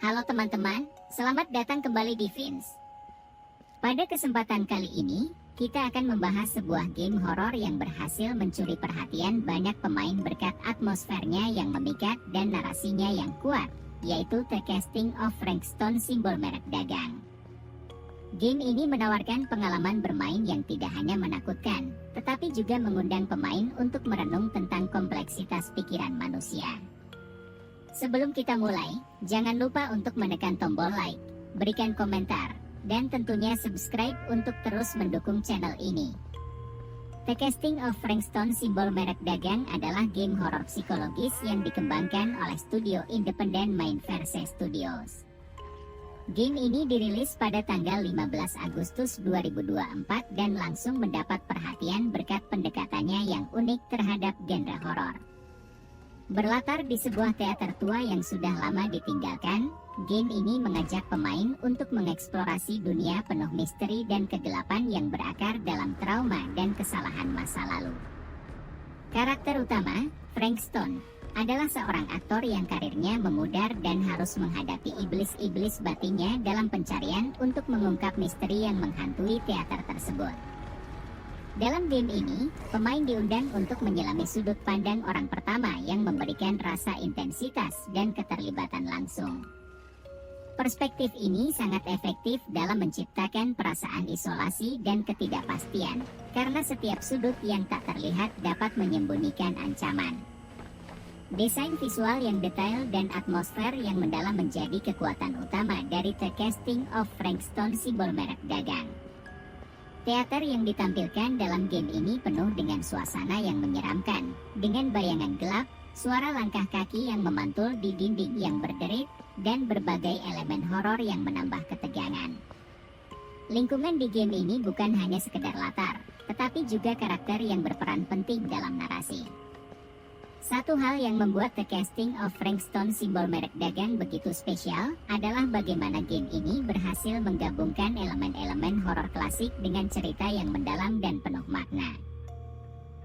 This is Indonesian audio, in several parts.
Halo teman-teman, selamat datang kembali di Vins. Pada kesempatan kali ini, kita akan membahas sebuah game horor yang berhasil mencuri perhatian banyak pemain berkat atmosfernya yang memikat dan narasinya yang kuat, yaitu The Casting of Frankstone, simbol merek dagang. Game ini menawarkan pengalaman bermain yang tidak hanya menakutkan, tetapi juga mengundang pemain untuk merenung tentang kompleksitas pikiran manusia. Sebelum kita mulai, jangan lupa untuk menekan tombol like, berikan komentar, dan tentunya subscribe untuk terus mendukung channel ini. The Casting of Frankstone, simbol merek dagang, adalah game horor psikologis yang dikembangkan oleh studio independen Mindverse Studios. Game ini dirilis pada tanggal 15 Agustus 2024 dan langsung mendapat perhatian berkat pendekatannya yang unik terhadap genre horor. Berlatar di sebuah teater tua yang sudah lama ditinggalkan, game ini mengajak pemain untuk mengeksplorasi dunia penuh misteri dan kegelapan yang berakar dalam trauma dan kesalahan masa lalu. Karakter utama, Frankstone, adalah seorang aktor yang karirnya memudar dan harus menghadapi iblis-iblis batinnya dalam pencarian untuk mengungkap misteri yang menghantui teater tersebut. Dalam game ini, pemain diundang untuk menyelami sudut pandang orang pertama yang memberikan rasa intensitas dan keterlibatan langsung. Perspektif ini sangat efektif dalam menciptakan perasaan isolasi dan ketidakpastian, karena setiap sudut yang tak terlihat dapat menyembunyikan ancaman. Desain visual yang detail dan atmosfer yang mendalam menjadi kekuatan utama dari The Casting of Frankstone, simbol merek dagang. Teater yang ditampilkan dalam game ini penuh dengan suasana yang menyeramkan, dengan bayangan gelap, suara langkah kaki yang memantul di dinding yang berderit, dan berbagai elemen horor yang menambah ketegangan. Lingkungan di game ini bukan hanya sekedar latar, tetapi juga karakter yang berperan penting dalam narasi. Satu hal yang membuat The Casting of Frankstone, simbol merek dagang begitu spesial adalah bagaimana game ini berhasil menggabungkan elemen-elemen horor klasik dengan cerita yang mendalam dan penuh makna.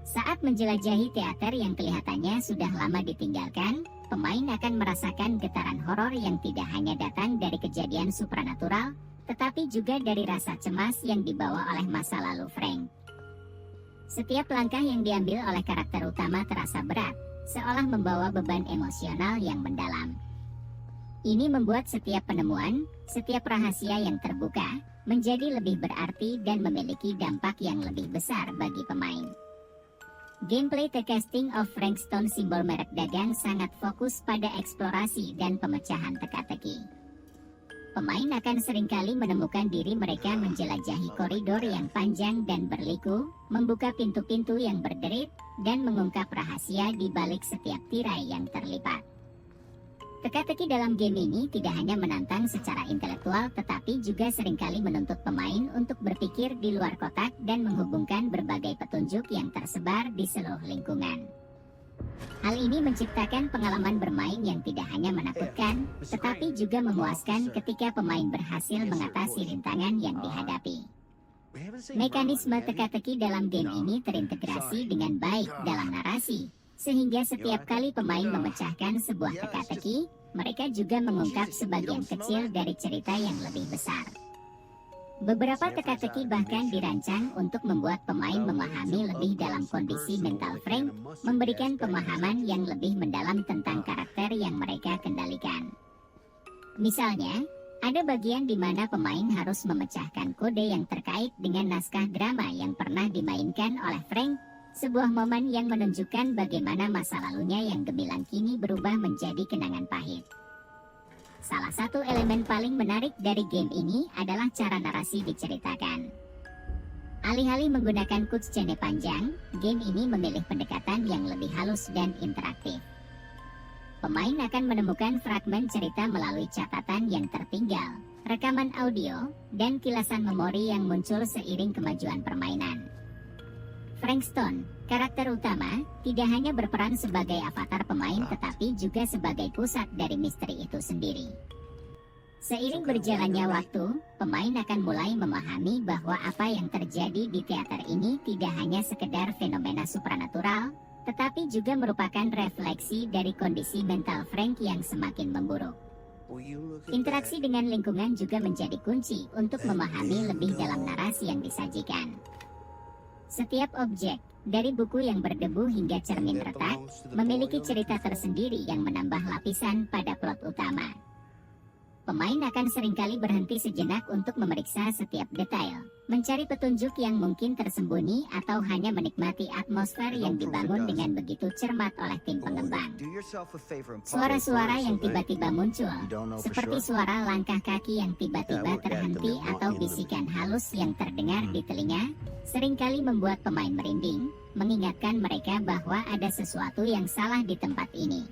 Saat menjelajahi teater yang kelihatannya sudah lama ditinggalkan, pemain akan merasakan getaran horor yang tidak hanya datang dari kejadian supranatural, tetapi juga dari rasa cemas yang dibawa oleh masa lalu Frank. Setiap langkah yang diambil oleh karakter utama terasa berat, seolah membawa beban emosional yang mendalam. Ini membuat setiap penemuan, setiap rahasia yang terbuka, menjadi lebih berarti dan memiliki dampak yang lebih besar bagi pemain. Gameplay The Casting of Frankstone, simbol merek dagang, sangat fokus pada eksplorasi dan pemecahan teka-teki. Pemain akan seringkali menemukan diri mereka menjelajahi koridor yang panjang dan berliku, membuka pintu-pintu yang berderit, dan mengungkap rahasia di balik setiap tirai yang terlipat. Teka-teki dalam game ini tidak hanya menantang secara intelektual, tetapi juga seringkali menuntut pemain untuk berpikir di luar kotak dan menghubungkan berbagai petunjuk yang tersebar di seluruh lingkungan. Hal ini menciptakan pengalaman bermain yang tidak hanya menakutkan, tetapi juga memuaskan ketika pemain berhasil mengatasi rintangan yang dihadapi. Mekanisme teka-teki dalam game ini terintegrasi dengan baik dalam narasi, sehingga setiap kali pemain memecahkan sebuah teka-teki, mereka juga mengungkap sebagian kecil dari cerita yang lebih besar. Beberapa teka-teki bahkan dirancang untuk membuat pemain memahami lebih dalam kondisi mental Frank, memberikan pemahaman yang lebih mendalam tentang karakter yang mereka kendalikan. Misalnya, ada bagian di mana pemain harus memecahkan kode yang terkait dengan naskah drama yang pernah dimainkan oleh Frank, sebuah momen yang menunjukkan bagaimana masa lalunya yang gemilang kini berubah menjadi kenangan pahit. Salah satu elemen paling menarik dari game ini adalah cara narasi diceritakan. Alih-alih menggunakan cutscene panjang, game ini memilih pendekatan yang lebih halus dan interaktif. Pemain akan menemukan fragmen cerita melalui catatan yang tertinggal, rekaman audio, dan kilasan memori yang muncul seiring kemajuan permainan. Frankstone, karakter utama, tidak hanya berperan sebagai avatar pemain tetapi juga sebagai pusat dari misteri itu sendiri. Seiring berjalannya waktu, pemain akan mulai memahami bahwa apa yang terjadi di teater ini tidak hanya sekedar fenomena supranatural, tetapi juga merupakan refleksi dari kondisi mental Frank yang semakin memburuk. Interaksi dengan lingkungan juga menjadi kunci untuk memahami lebih dalam narasi yang disajikan. Setiap objek, dari buku yang berdebu hingga cermin retak, memiliki cerita tersendiri yang menambah lapisan pada plot utama. Pemain akan seringkali berhenti sejenak untuk memeriksa setiap detail, mencari petunjuk yang mungkin tersembunyi atau hanya menikmati atmosfer yang dibangun dengan begitu cermat oleh tim pengembang. Suara-suara yang tiba-tiba muncul, seperti suara langkah kaki yang tiba-tiba terhenti atau bisikan halus yang terdengar di telinga, seringkali membuat pemain merinding, mengingatkan mereka bahwa ada sesuatu yang salah di tempat ini.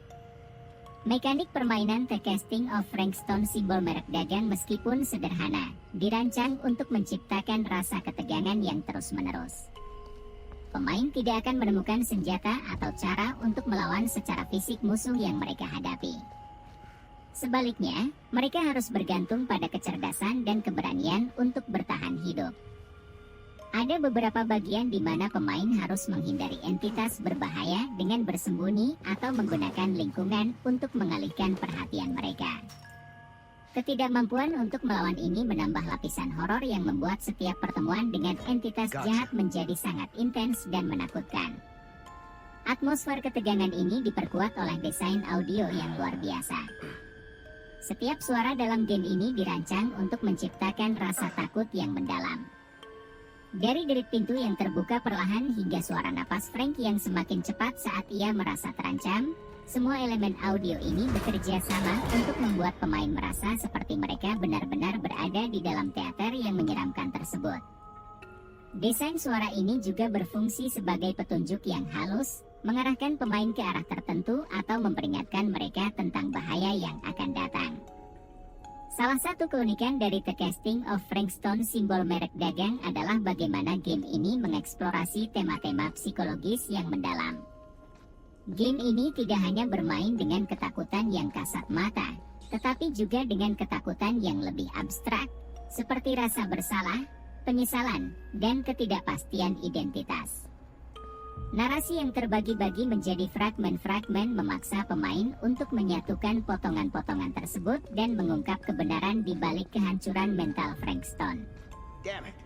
Mekanik permainan The Casting of Frankstone, simbol merek dagang, meskipun sederhana, dirancang untuk menciptakan rasa ketegangan yang terus-menerus. Pemain tidak akan menemukan senjata atau cara untuk melawan secara fisik musuh yang mereka hadapi. Sebaliknya, mereka harus bergantung pada kecerdasan dan keberanian untuk bertahan hidup. Ada beberapa bagian di mana pemain harus menghindari entitas berbahaya dengan bersembunyi atau menggunakan lingkungan untuk mengalihkan perhatian mereka. Ketidakmampuan untuk melawan ini menambah lapisan horor yang membuat setiap pertemuan dengan entitas jahat menjadi sangat intens dan menakutkan. Atmosfer ketegangan ini diperkuat oleh desain audio yang luar biasa. Setiap suara dalam game ini dirancang untuk menciptakan rasa takut yang mendalam. Dari derit pintu yang terbuka perlahan hingga suara napas Frank yang semakin cepat saat ia merasa terancam, semua elemen audio ini bekerja sama untuk membuat pemain merasa seperti mereka benar-benar berada di dalam teater yang menyeramkan tersebut. Desain suara ini juga berfungsi sebagai petunjuk yang halus, mengarahkan pemain ke arah tertentu atau memperingatkan mereka tentang bahaya yang akan datang. Salah satu keunikan dari The Casting of Frankstone, simbol merek dagang, adalah bagaimana game ini mengeksplorasi tema-tema psikologis yang mendalam. Game ini tidak hanya bermain dengan ketakutan yang kasat mata, tetapi juga dengan ketakutan yang lebih abstrak, seperti rasa bersalah, penyesalan, dan ketidakpastian identitas. Narasi yang terbagi-bagi menjadi fragmen-fragmen memaksa pemain untuk menyatukan potongan-potongan tersebut dan mengungkap kebenaran di balik kehancuran mental Frankstone.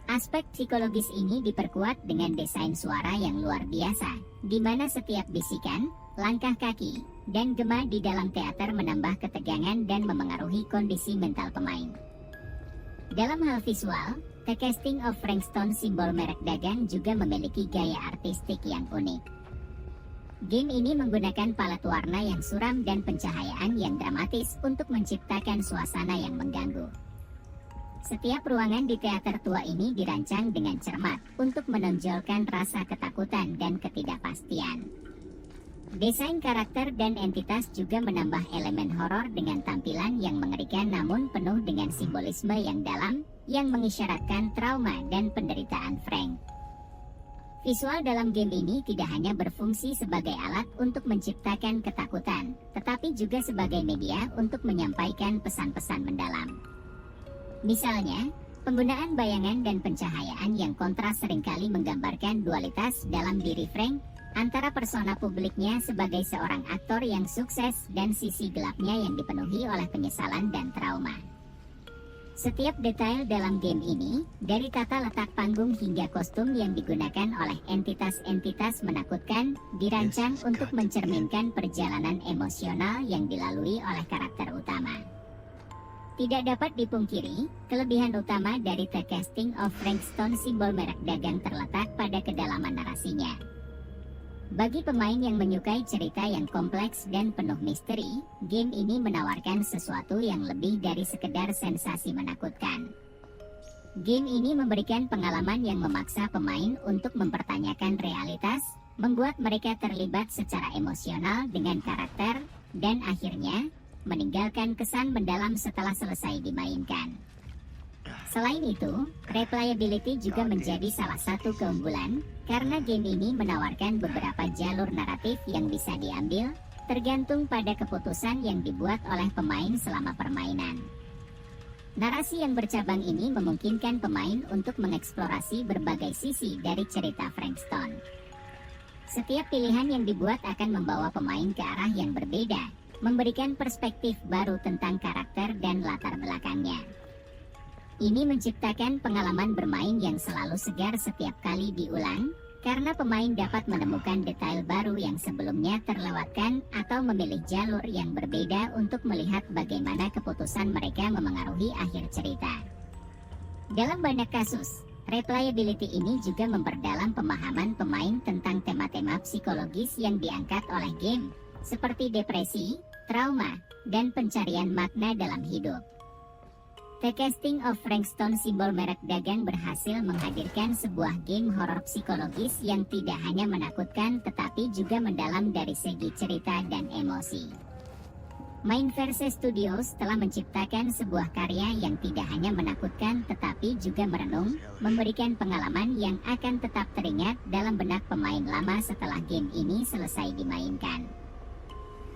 Aspek psikologis ini diperkuat dengan desain suara yang luar biasa, di mana setiap bisikan, langkah kaki, dan gema di dalam teater menambah ketegangan dan memengaruhi kondisi mental pemain. Dalam hal visual, The Casting of Frankstone, simbol merek dagang, juga memiliki gaya artistik yang unik. Game ini menggunakan palet warna yang suram dan pencahayaan yang dramatis untuk menciptakan suasana yang mengganggu. Setiap ruangan di teater tua ini dirancang dengan cermat untuk menonjolkan rasa ketakutan dan ketidakpastian. Desain karakter dan entitas juga menambah elemen horor dengan tampilan yang mengerikan namun penuh dengan simbolisme yang dalam, yang mengisyaratkan trauma dan penderitaan Frank. Visual dalam game ini tidak hanya berfungsi sebagai alat untuk menciptakan ketakutan, tetapi juga sebagai media untuk menyampaikan pesan-pesan mendalam. Misalnya, penggunaan bayangan dan pencahayaan yang kontras seringkali menggambarkan dualitas dalam diri Frank, antara persona publiknya sebagai seorang aktor yang sukses dan sisi gelapnya yang dipenuhi oleh penyesalan dan trauma. Setiap detail dalam game ini, dari tata letak panggung hingga kostum yang digunakan oleh entitas-entitas menakutkan, dirancang untuk mencerminkan perjalanan emosional yang dilalui oleh karakter utama. Tidak dapat dipungkiri, kelebihan utama dari The Casting of Frankstone, simbol merek dagang, terletak pada kedalaman narasinya. Bagi pemain yang menyukai cerita yang kompleks dan penuh misteri, game ini menawarkan sesuatu yang lebih dari sekedar sensasi menakutkan. Game ini memberikan pengalaman yang memaksa pemain untuk mempertanyakan realitas, membuat mereka terlibat secara emosional dengan karakter, dan akhirnya meninggalkan kesan mendalam setelah selesai dimainkan. Selain itu, replayability juga menjadi salah satu keunggulan, karena game ini menawarkan beberapa jalur naratif yang bisa diambil, tergantung pada keputusan yang dibuat oleh pemain selama permainan. Narasi yang bercabang ini memungkinkan pemain untuk mengeksplorasi berbagai sisi dari cerita Frankstone. Setiap pilihan yang dibuat akan membawa pemain ke arah yang berbeda, memberikan perspektif baru tentang karakter dan latar belakangnya. Ini menciptakan pengalaman bermain yang selalu segar setiap kali diulang, karena pemain dapat menemukan detail baru yang sebelumnya terlewatkan atau memilih jalur yang berbeda untuk melihat bagaimana keputusan mereka memengaruhi akhir cerita. Dalam banyak kasus, replayability ini juga memperdalam pemahaman pemain tentang tema-tema psikologis yang diangkat oleh game, seperti depresi, trauma, dan pencarian makna dalam hidup. The Casting of Frankenstein, simbol merek dagang, berhasil menghadirkan sebuah game horor psikologis yang tidak hanya menakutkan tetapi juga mendalam dari segi cerita dan emosi. Mindverse Studios telah menciptakan sebuah karya yang tidak hanya menakutkan tetapi juga merenung, memberikan pengalaman yang akan tetap teringat dalam benak pemain lama setelah game ini selesai dimainkan.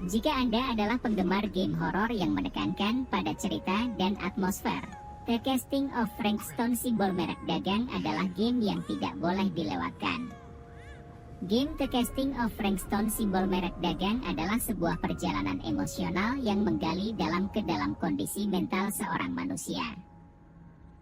Jika Anda adalah penggemar game horor yang menekankan pada cerita dan atmosfer, The Casting of Frankenstein, simbol merek dagang, adalah game yang tidak boleh dilewatkan. Game The Casting of Frankenstein, simbol merek dagang, adalah sebuah perjalanan emosional yang menggali ke dalam kondisi mental seorang manusia.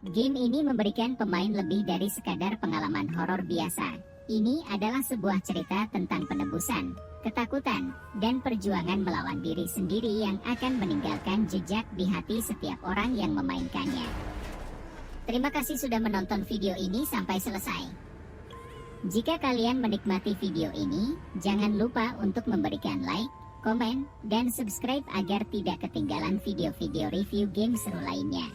Game ini memberikan pemain lebih dari sekadar pengalaman horor biasa. Ini adalah sebuah cerita tentang penebusan, ketakutan, dan perjuangan melawan diri sendiri yang akan meninggalkan jejak di hati setiap orang yang memainkannya. Terima kasih sudah menonton video ini sampai selesai. Jika kalian menikmati video ini, jangan lupa untuk memberikan like, komen, dan subscribe agar tidak ketinggalan video-video review game seru lainnya.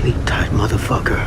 Sleep tight, motherfucker.